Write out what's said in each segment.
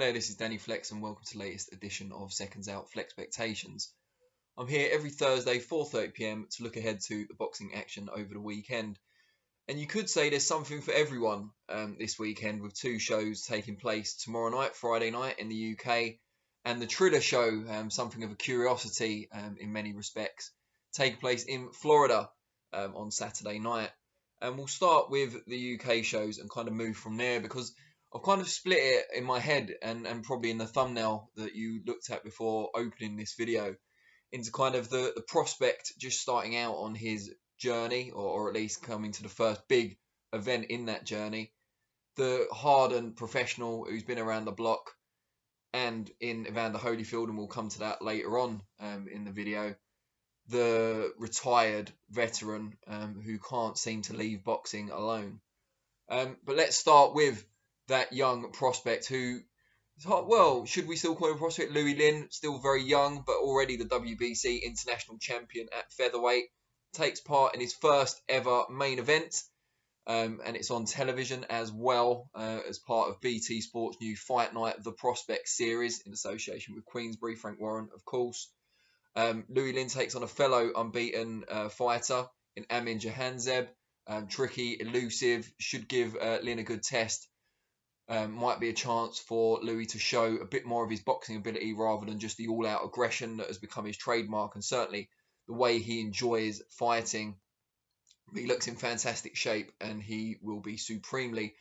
Hi, this is Danny Flex and welcome to the latest edition of SecondsOut FLEXpectations. I'm here every Thursday 4:30 PM to look ahead to the boxing action over the weekend. And you could say there's something for everyone this weekend, with two shows taking place tomorrow night, Friday night in the UK, and the Triller show, something of a curiosity in many respects, taking place in Florida on Saturday night. And we'll start with the UK shows and kind of move from there, because I've kind of split it in my head and probably in the thumbnail that you looked at before opening this video into kind of the prospect just starting out on his journey, or at least coming to the first big event in that journey, the hardened professional who's been around the block, and in Evander Holyfield, and we'll come to that later on in the video, the retired veteran who can't seem to leave boxing alone. But let's start with that young prospect who, well, should we still call him a prospect? Louie Lynn, still very young, but already the WBC international champion at featherweight, takes part in his first ever main event, and it's on television as well, as part of BT Sports' new Fight Night, the Prospect series, in association with Queensberry, Frank Warren, of course. Louie Lynn takes on a fellow unbeaten fighter in Amin Jahanzeb. Tricky, elusive, should give Lynn a good test. Might be a chance for Louie to show a bit more of his boxing ability rather than just the all-out aggression that has become his trademark, and certainly the way he enjoys fighting. He looks in fantastic shape, and he will be supremely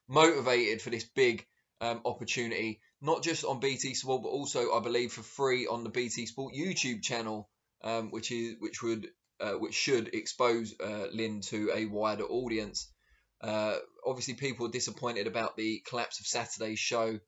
motivated for this big opportunity, not just on BT Sport, but also, I believe, for free on the BT Sport YouTube channel, which should expose Lynn to a wider audience. Obviously, people are disappointed about the collapse of Saturday's show,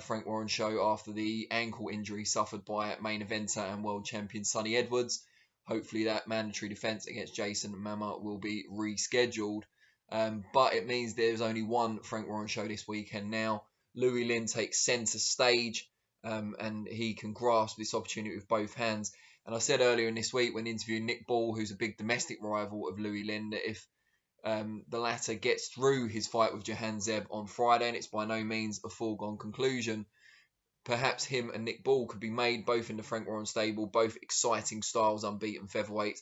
Frank Warren show, after the ankle injury suffered by main eventer and world champion Sonny Edwards. Hopefully that mandatory defence against Jason Mama will be rescheduled. But it means there's only one Frank Warren show this weekend now. Louie Lynn takes centre stage, and he can grasp this opportunity with both hands. And I said earlier in this week when interviewing Nick Ball, who's a big domestic rival of Louie Lynn, that if the latter gets through his fight with Jahanzeb on Friday, and it's by no means a foregone conclusion, perhaps him and Nick Ball could be made, both in the Frank Warren stable, both exciting styles, unbeaten featherweights,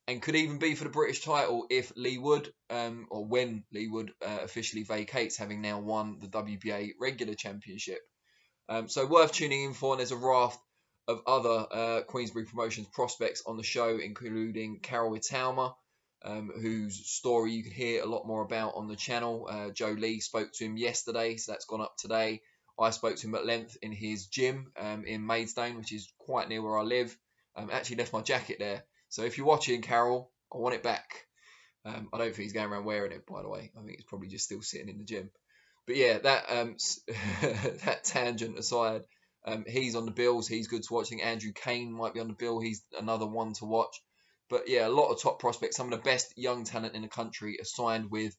and could even be for the British title if Lee Wood, or when Lee Wood officially vacates, having now won the WBA regular championship. So worth tuning in for, and there's a raft of other Queensberry Promotions prospects on the show, including Carol Italma, whose story you can hear a lot more about on the channel. Joe Lee spoke to him yesterday, so that's gone up today. I spoke to him at length in his gym in Maidstone, which is quite near where I live. Actually left my jacket there, so if you're watching, Carol, I want it back. I don't think he's going around wearing it, by the way. I think it's probably just still sitting in the gym. But yeah, that that tangent aside, he's on the bills. He's good to watch. I think Andrew Kane might be on the bill. He's another one to watch. But yeah, a lot of top prospects. Some of the best young talent in the country are signed with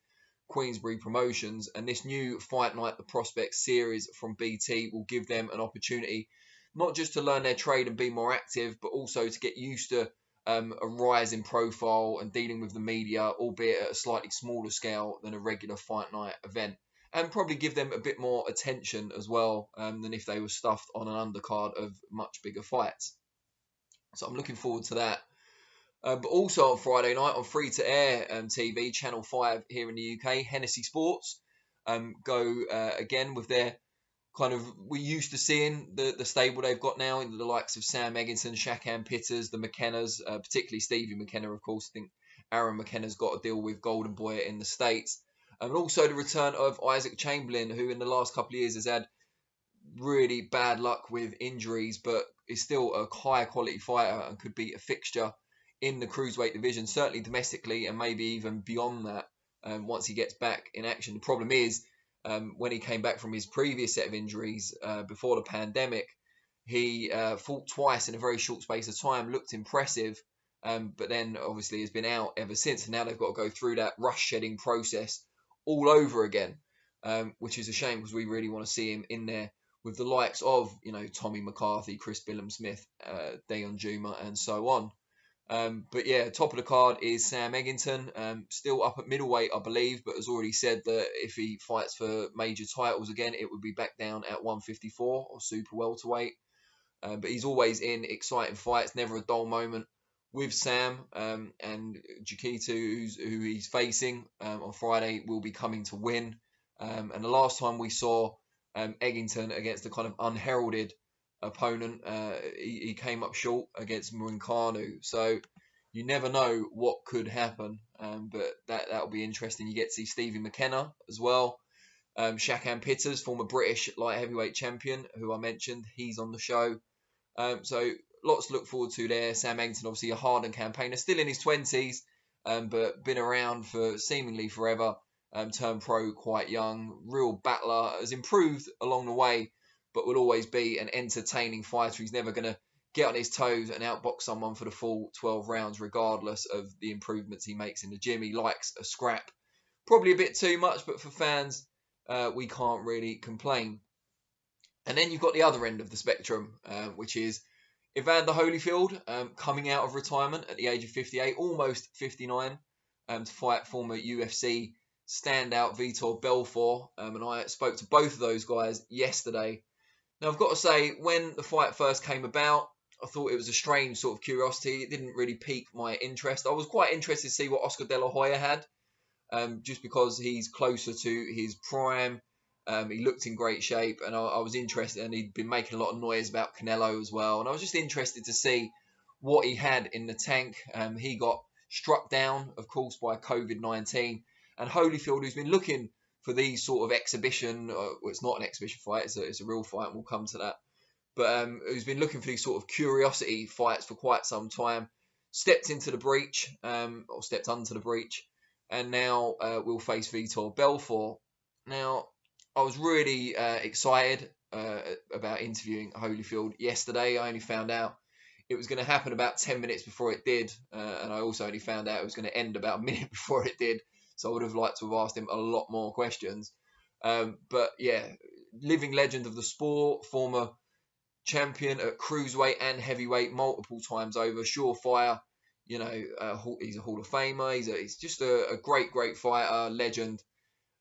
Queensberry Promotions. And this new Fight Night, the Prospect series from BT, will give them an opportunity not just to learn their trade and be more active, but also to get used to a rise in profile and dealing with the media, albeit at a slightly smaller scale than a regular Fight Night event. And probably give them a bit more attention as well than if they were stuffed on an undercard of much bigger fights. So I'm looking forward to that. But also on Friday night on free-to-air TV, Channel 5 here in the UK, Hennessy Sports go again with their kind of, we're used to seeing the stable they've got now in the likes of Sam Eggington, Shakan Pitters, the McKennas, particularly Stevie McKenna, of course. I think Aaron McKenna's got a deal with Golden Boy in the States. And also the return of Isaac Chamberlain, who in the last couple of years has had really bad luck with injuries, but is still a higher quality fighter and could be a fixture in the cruiserweight division, certainly domestically, and maybe even beyond that once he gets back in action. The problem is, when he came back from his previous set of injuries before the pandemic, he fought twice in a very short space of time, looked impressive, but then obviously has been out ever since, and now they've got to go through that rush shedding process all over again, which is a shame, because we really want to see him in there with the likes of, Tommy McCarthy, Chris Billum-Smith, Dayon Juma, and so on. But yeah, top of the card is Sam Eggington, still up at middleweight, I believe, but has already said that if he fights for major titles again, it would be back down at 154 or super welterweight. But he's always in exciting fights, never a dull moment with Sam. And Jakitu, who he's facing on Friday, will be coming to win. And the last time we saw Eggington against a kind of unheralded opponent, he came up short against Murinkanu. So you never know what could happen, but that'll be interesting. You get to see Stevie McKenna as well. Shakan Pitters, former British light heavyweight champion, who I mentioned, he's on the show. So lots to look forward to there. Sam Eggington, obviously a hardened campaigner, still in his 20s, but been around for seemingly forever. Turned pro quite young, real battler, has improved along the way, but will always be an entertaining fighter. He's never going to get on his toes and outbox someone for the full 12 rounds, regardless of the improvements he makes in the gym. He likes a scrap, probably a bit too much, but for fans, we can't really complain. And then you've got the other end of the spectrum, which is Evander Holyfield, coming out of retirement at the age of 58, almost 59, to fight former UFC standout Vitor Belfort. And I spoke to both of those guys yesterday. Now, I've got to say, when the fight first came about, I thought it was a strange sort of curiosity. It didn't really pique my interest. I was quite interested to see what Oscar De La Hoya had, just because he's closer to his prime. He looked in great shape, and I was interested, and he'd been making a lot of noise about Canelo as well. And I was just interested to see what he had in the tank. He got struck down, of course, by COVID-19. And Holyfield, who's been looking for these sort of exhibition, well, it's not an exhibition fight, it's a real fight, and we'll come to that. But who's been looking for these sort of curiosity fights for quite some time, stepped into the breach, or stepped onto the breach, and now will face Vitor Belfort. Now, I was really excited about interviewing Holyfield yesterday. I only found out it was going to happen about 10 minutes before it did, and I also only found out it was going to end about a minute before it did. So I would have liked to have asked him a lot more questions. But yeah, living legend of the sport, former champion at cruiserweight and heavyweight multiple times over, surefire. You know, he's a Hall of Famer. He's just a great fighter, legend.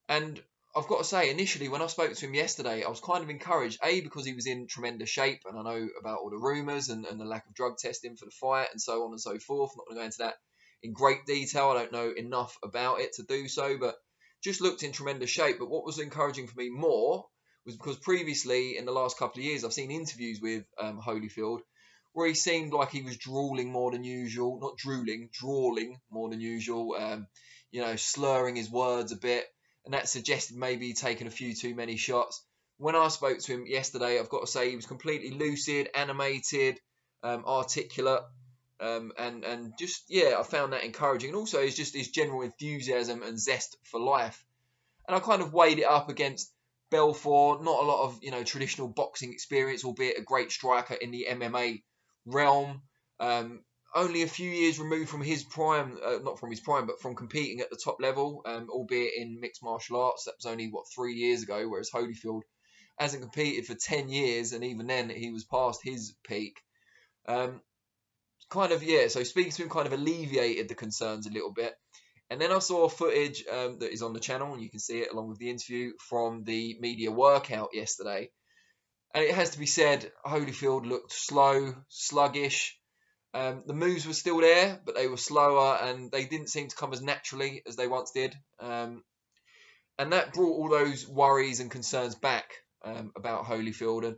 And I've got to say, initially, when I spoke to him yesterday, I was kind of encouraged, A, because he was in tremendous shape, and I know about all the rumours and the lack of drug testing for the fight, and so on and so forth. I'm not going to go into that in great detail. I don't know enough about it to do so, but just looked in tremendous shape. But what was encouraging for me more was because previously, in the last couple of years, I've seen interviews with Holyfield where he seemed like he was drooling more than usual. Not drooling, drawling more than usual, slurring his words a bit. And that suggested maybe he'd taken a few too many shots. When I spoke to him yesterday, I've got to say he was completely lucid, animated, articulate, and just, yeah, I found that encouraging. And also, it's just his general enthusiasm and zest for life. And I kind of weighed it up against Belfort, not a lot of, traditional boxing experience, albeit a great striker in the MMA realm. Only a few years removed from his prime, not from his prime, but from competing at the top level, albeit in mixed martial arts. That was only, 3 years ago, whereas Holyfield hasn't competed for 10 years, and even then he was past his peak. So speaking to him kind of alleviated the concerns a little bit. And then I saw footage that is on the channel, and you can see it along with the interview, from the media workout yesterday. And it has to be said, Holyfield looked slow, sluggish. The moves were still there, but they were slower, and they didn't seem to come as naturally as they once did. And that brought all those worries and concerns back about Holyfield. And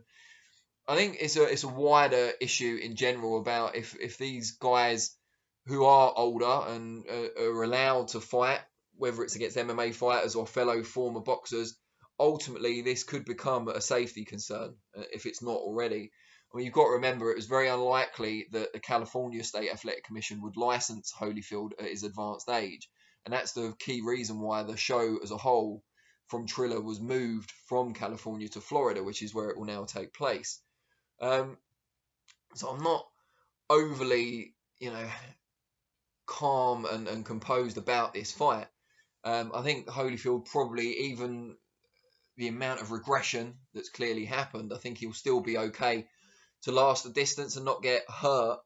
I think it's a wider issue in general about if these guys who are older and are allowed to fight, whether it's against MMA fighters or fellow former boxers, ultimately this could become a safety concern if it's not already. I mean, you've got to remember it was very unlikely that the California State Athletic Commission would license Holyfield at his advanced age. And that's the key reason why the show as a whole from Triller was moved from California to Florida, which is where it will now take place. So I'm not overly, calm and composed about this fight. I think Holyfield probably, even the amount of regression that's clearly happened, I think he'll still be okay to last the distance and not get hurt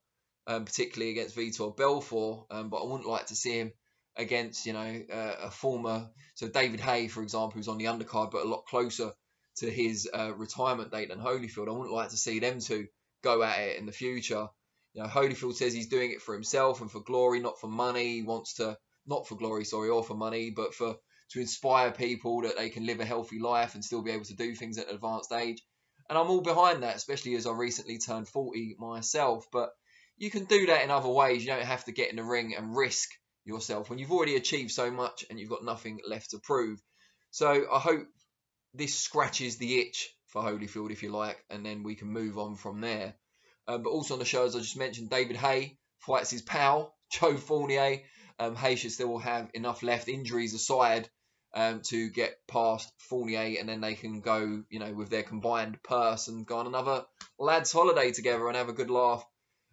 particularly against Vitor Belfort, but I wouldn't like to see him against, a former, so David Haye, for example, who's on the undercard, but a lot closer to his retirement date than Holyfield. I wouldn't like to see them two go at it in the future. Holyfield says he's doing it for himself and for glory, not for money. He wants to, not for glory, sorry, or for money, but to inspire people that they can live a healthy life and still be able to do things at an advanced age. And I'm all behind that, especially as I recently turned 40 myself. But you can do that in other ways. You don't have to get in the ring and risk yourself when you've already achieved so much and you've got nothing left to prove. So I hope this scratches the itch for Holyfield, if you like, and then we can move on from there. But also on the show, as I just mentioned, David Haye fights his pal, Joe Fournier. Haye should still have enough left, injuries aside, to get past Fournier, and then they can go, with their combined purse and go on another lads' holiday together and have a good laugh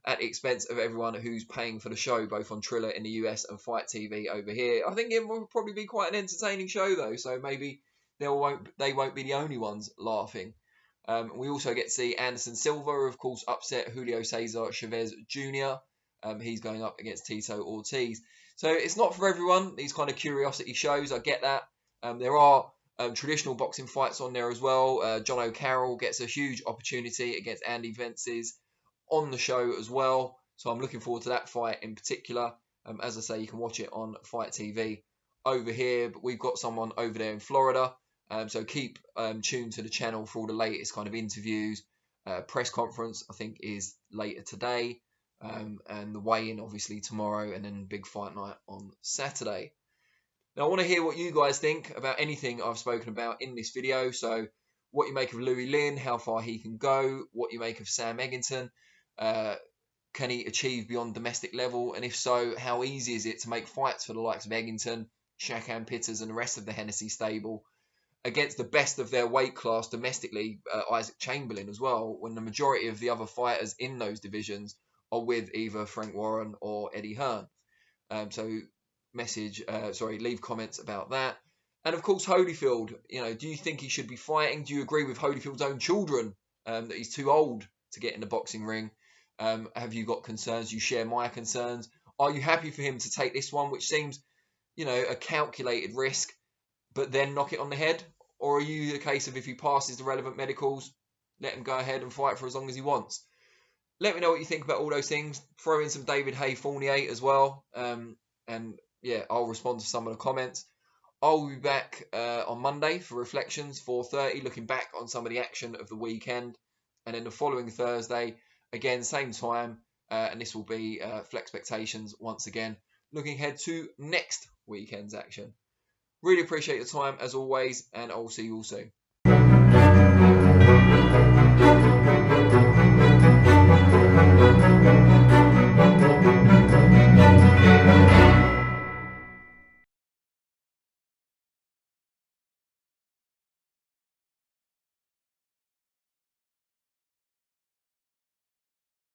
at the expense of everyone who's paying for the show, both on Triller in the US and Fight TV over here. I think it will probably be quite an entertaining show, though, so maybe they won't be the only ones laughing. We also get to see Anderson Silva, of course, upset Julio Cesar Chavez Jr. He's going up against Tito Ortiz. So it's not for everyone, these kind of curiosity shows, I get that. There are traditional boxing fights on there as well. John O'Carroll gets a huge opportunity against Andy Vences on the show as well. So I'm looking forward to that fight in particular. As I say, you can watch it on Fight TV over here, but we've got someone over there in Florida. So keep tuned to the channel for all the latest kind of interviews. Press conference, I think, is later today. And the weigh-in, obviously, tomorrow. And then big fight night on Saturday. Now, I want to hear what you guys think about anything I've spoken about in this video. So what you make of Louie Lynn, how far he can go, what you make of Sam Eggington. Can he achieve beyond domestic level? And if so, how easy is it to make fights for the likes of Eggington, Shakan Pitters and the rest of the Hennessy stable against the best of their weight class domestically, Isaac Chamberlain as well, when the majority of the other fighters in those divisions are with either Frank Warren or Eddie Hearn. Leave comments about that. And of course, Holyfield, do you think he should be fighting? Do you agree with Holyfield's own children that he's too old to get in the boxing ring? Have you got concerns? You share my concerns. Are you happy for him to take this one, which seems, a calculated risk, but then knock it on the head? Or are you the case of if he passes the relevant medicals, let him go ahead and fight for as long as he wants? Let me know what you think about all those things. Throw in some David Haye Fournier as well. I'll respond to some of the comments. I'll be back on Monday for Reflections, 4:30, looking back on some of the action of the weekend. And then the following Thursday, again, same time, and this will be FLEXpectations once again, looking ahead to next weekend's action. Really appreciate your time, as always, and I'll see you all soon.